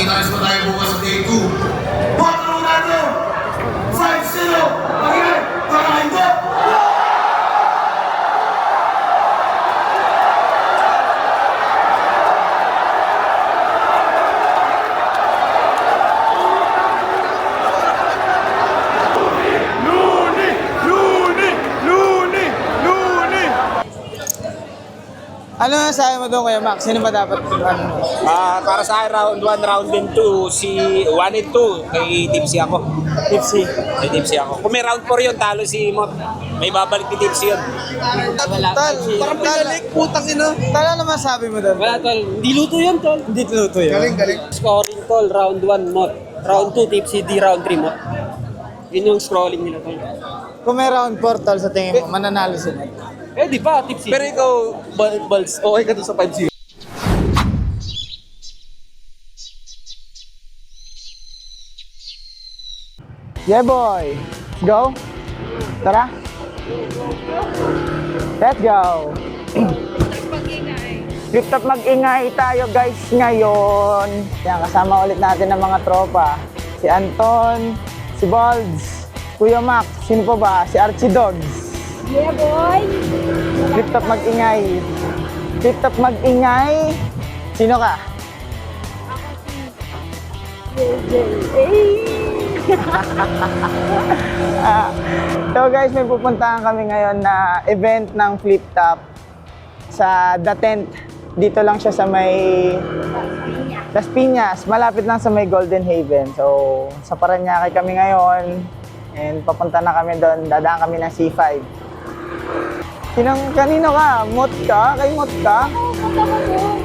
Kita-kits mo tayo bukas sa day 2. Patro natin! 5-0! Pagyan! Para hindi! Ano na sabi mo doon, Kuya Max? Sino ba dapat? Ano? Para sa akin, round 1, round 2, si 1 and 2, kay Tipsy ako. Tipsy. Kay Tipsy ako. Kung may round 4 yun, talo si Mot. May babalik ni Tipsy yun. Tal, parang pinalik, putang ina. Tal, ano masabi mo doon? Wala tol, hindi luto yan tol. Hindi luto yun. Galing. Scoring tol, round 1 Mot. Round 2 Tipsy D, round 3 Mot. Yun yung scrolling nila tol. Kung may round 4, Tal, sa tingin mo, mananalo sila. Eh di ba Tipsy? Pero ikaw, Balls, okay ka doon sa 5-0. Yeah, boy. Go. Tara. Let's go. Flip top mag-ingay tayo guys ngayon. Yan, kasama ulit natin ng mga tropa. Si Anton, si Balds, Kuya Max, sino pa ba? Si Archie Dogs. Yeah, boy! Flip top mag-ingay. Flip top mag-ingay. Sino ka? So guys, may pupuntahan kami ngayon na event ng Flip Top sa The Tent. Dito lang siya sa may Las Piñas, malapit lang sa may Golden Haven. So, sa Parañaque kami ngayon and papunta na kami doon, dadaan kami ng C5. Kanino ka? Mot ka? Kay Mot ka? Oo, punta ko doon.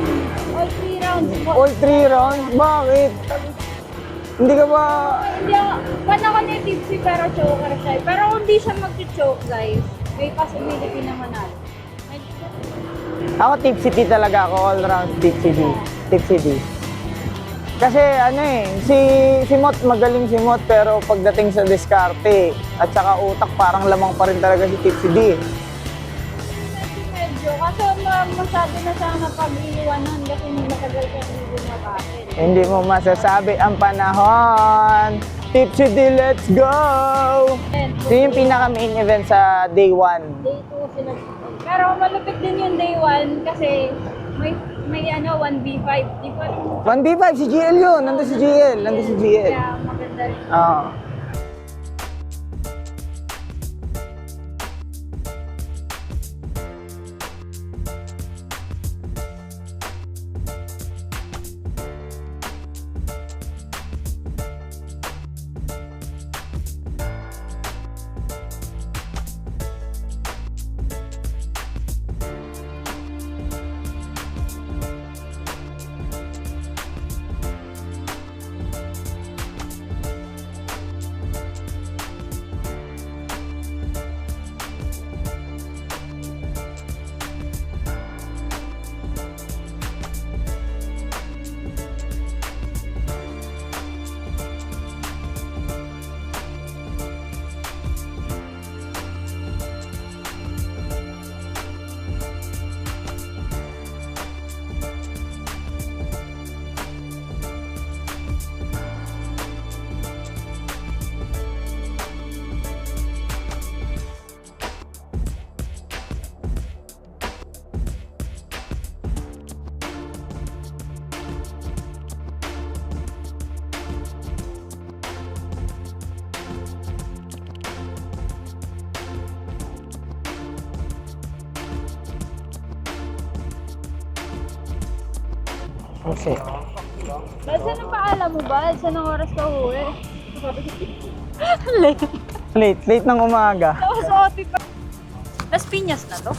All 3 rounds. All 3 rounds? Bakit? Hindi ka ba... Hindi ako, pan ako ni Tipsy pero choker siya. Pero kung di siya mag-choke guys, may possibility na manalo. Ako tipsy D talaga ako, all round tipsy D. Tipsy D. Kasi ano si Mot, magaling si Mot, pero pagdating sa diskarte at saka utak, parang lamang pa rin talaga si Tipsy D. Medyo, kasi masyado na siya napag-iwanan kasi matagal ka hindi bumabakit. Hindi mo masasabi ang panahon. Tipsy D, let's go! Ito yung pinaka-main event sa day 1. Day 2 sila. Pero malupit din yung day 1 kasi may 1v5. Di pa rin. 1v5, si GL yun. Nandun si GL. Kaya maganda rin. Oo. Okay. Bal, saan ang paalam mo ba? Saan ang oras ka uwi? Late ng umaga. Tapos OT pa. Las Piñas na to?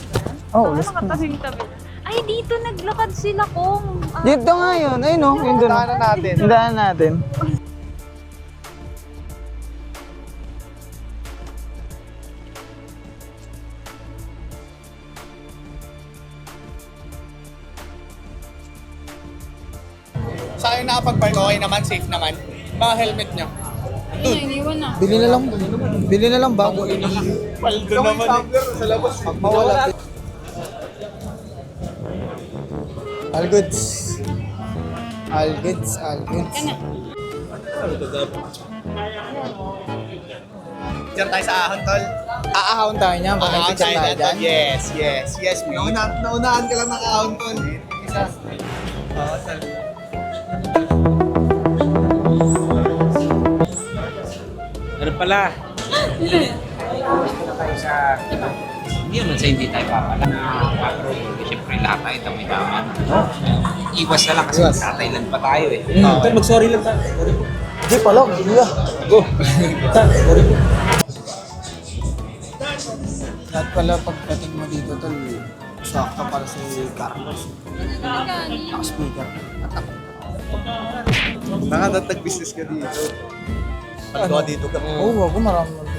Oh, Las Piñas. Ay, dito naglakad sila kung... Dito nga yun. Ayun o. Yung doon. Daanan natin. Sa akin nakapag-bike, okay naman, safe naman. Mga helmet nyo. Iniwan na. Bili na lang bago. Paldo naman sa labas. All goods. Algeds. Diyan tayo sa ahon, tol. Aahon tayo niyan. Pag Ahon nag-picture tayo dyan. Yes, mate. Naunahan ka lang ng ahon, tol. Isa. Oo, tol. Ano pala? Hindi naman sa hindi tayo papala na macro. Siyempre lahat tayo tamay-taman. Iwas na lang kasi Thailand pa tayo eh. Tol, mag-sorry lang tayo. Sorry po. Hindi pala. Hindi ah. Go! Sorry po. Lahat pala pagdating mo dito, tol, sakto para si Carlos. Naka-speaker. Nakatag-business ka dito. Pag dito ka. Oo, ako marami mo dito.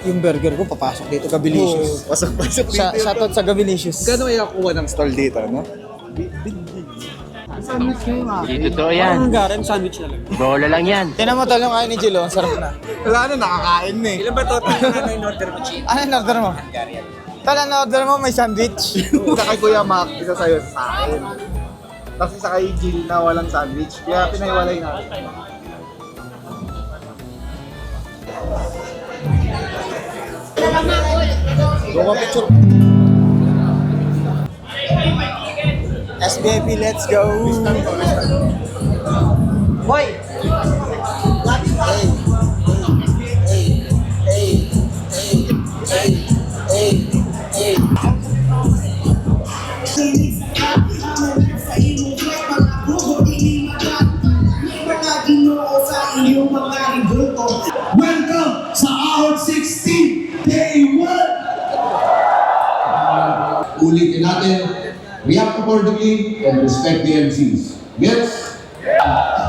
Yung burger ko, papasok dito, Gabilicious. Pasok-pasok dito. Shoutout sa Gabilicious. Gano'n kaya kuha ng stall dito, no? Hindi totoo yan. Ang garan, sandwich na lang. Bola lang yan. Tinan mo tol yung kain ni Jilo, ang sarap na. Wala na, nakakain na eh. Ilan ba total na in-order mo, Chief? Ano yung order mo? Tol, ano order mo? May sandwich. Isa kay Kuya Mac, isa sa'yo sa akin. Tapos isa kay Jill na walang sandwich. Kaya pinahiwalay natin. Buka picture. SBIP, let's go! Boy! Welcome sa Ahon 16 Day 1! Ulitin natin, react accordingly and respect the MCs. Yes?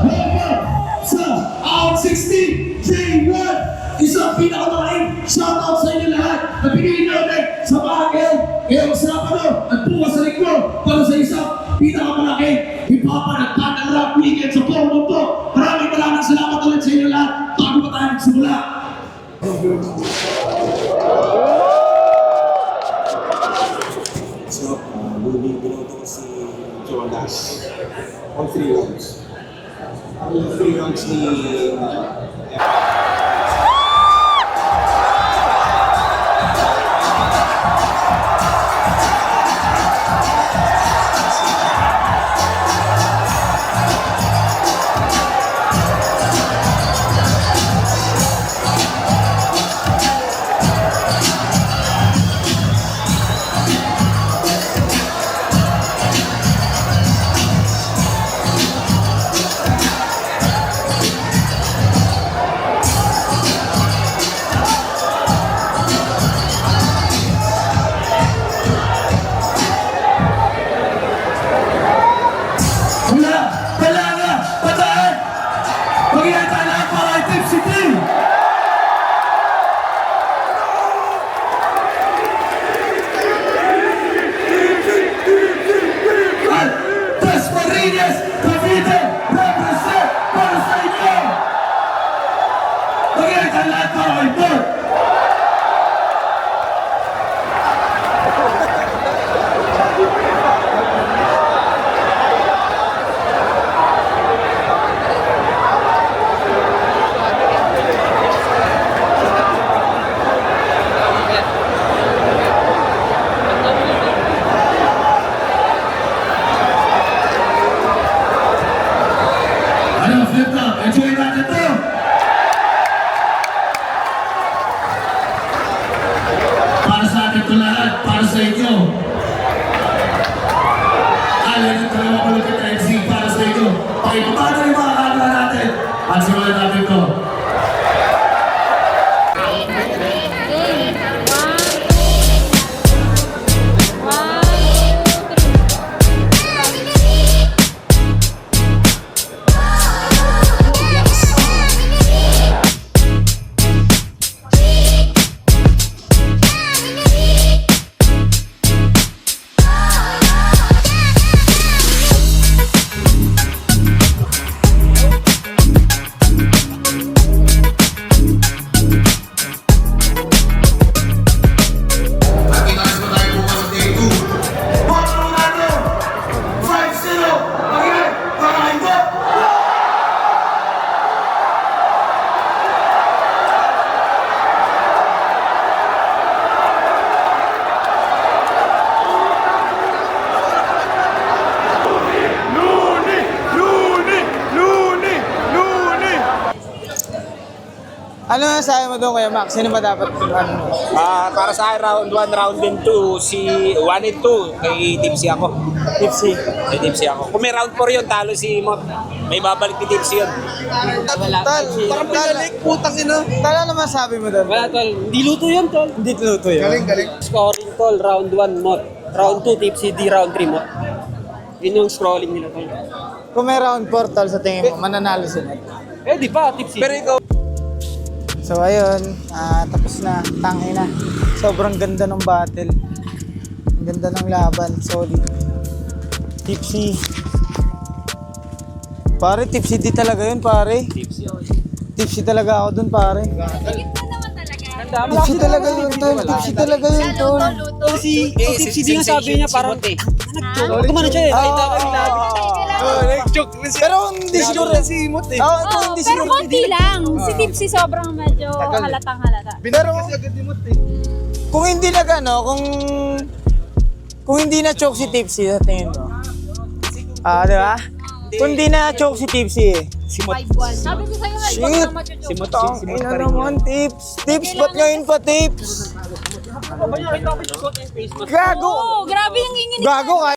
Welcome sa Ahon 16 Day 1! Isang pinakamalaking shoutout sa inyo lahat na pinili natin sa bagay ngayong Sabado at bukas sa linggo para sa isang pinakamalaking ipapanagpan ng rap weekend sa buong mundo. Maraming salamat ulit sa inyo lahat bago pa tayo magsimula. So, binoto ko si Jonas on 3 rounds. Ang 3 rounds ni... Ano na sabi mo doon, Kuya Max? Sino ba dapat? Ano? Para sa akin, round 1, round 2, si 1 and 2, kay Tipsy ako. Tipsy. Kay Tipsy ako. Kung may round 4 yun, talo si Mot. May babalik ni Tipsy yun. Parang pinalik, putang ina. Tala naman sabi mo doon. Wala tol, hindi luto yun tol. Hindi luto yun. Scoring tol, round 1 Mot. Round 2 Tipsy D, round 3 Mot. Yun yung scrolling nila tol. Kung may round 4 tol sa tingin mo, mananalo sila. Eh di ba, Tipsy? Pero ikaw, So ayun, tapos na, tangay na. Sobrang ganda ng battle. Ang ganda ng laban, solid. Tipsy. Pare, Tipsy di talaga yun, pare. Tipsy talaga ako dun, pare. Tingin mo naman talaga. Tipsy talaga yun, tol. Tipsy talaga yun, tol. si Tipsy D nga sabi niya parang, gumano siya eh, nakita kami labi. Pero hindi siguro si Imot eh. Oo, Oo, hindi pero siguro. konti lang. Si Tipsy sobrang medyo halatang halata. Pero kung hindi na gano, kung hindi na choke si Tipsy sa tingin mo. Di ba? Kung hindi na choke si Tipsy eh. Sabi ko sa'yo nga, Shit! huwag na matutulog. Ina naman, Tips. Tips, ba't ngayon pa, Tips? Gago! Oo, grabe yung inginig. Gago ka!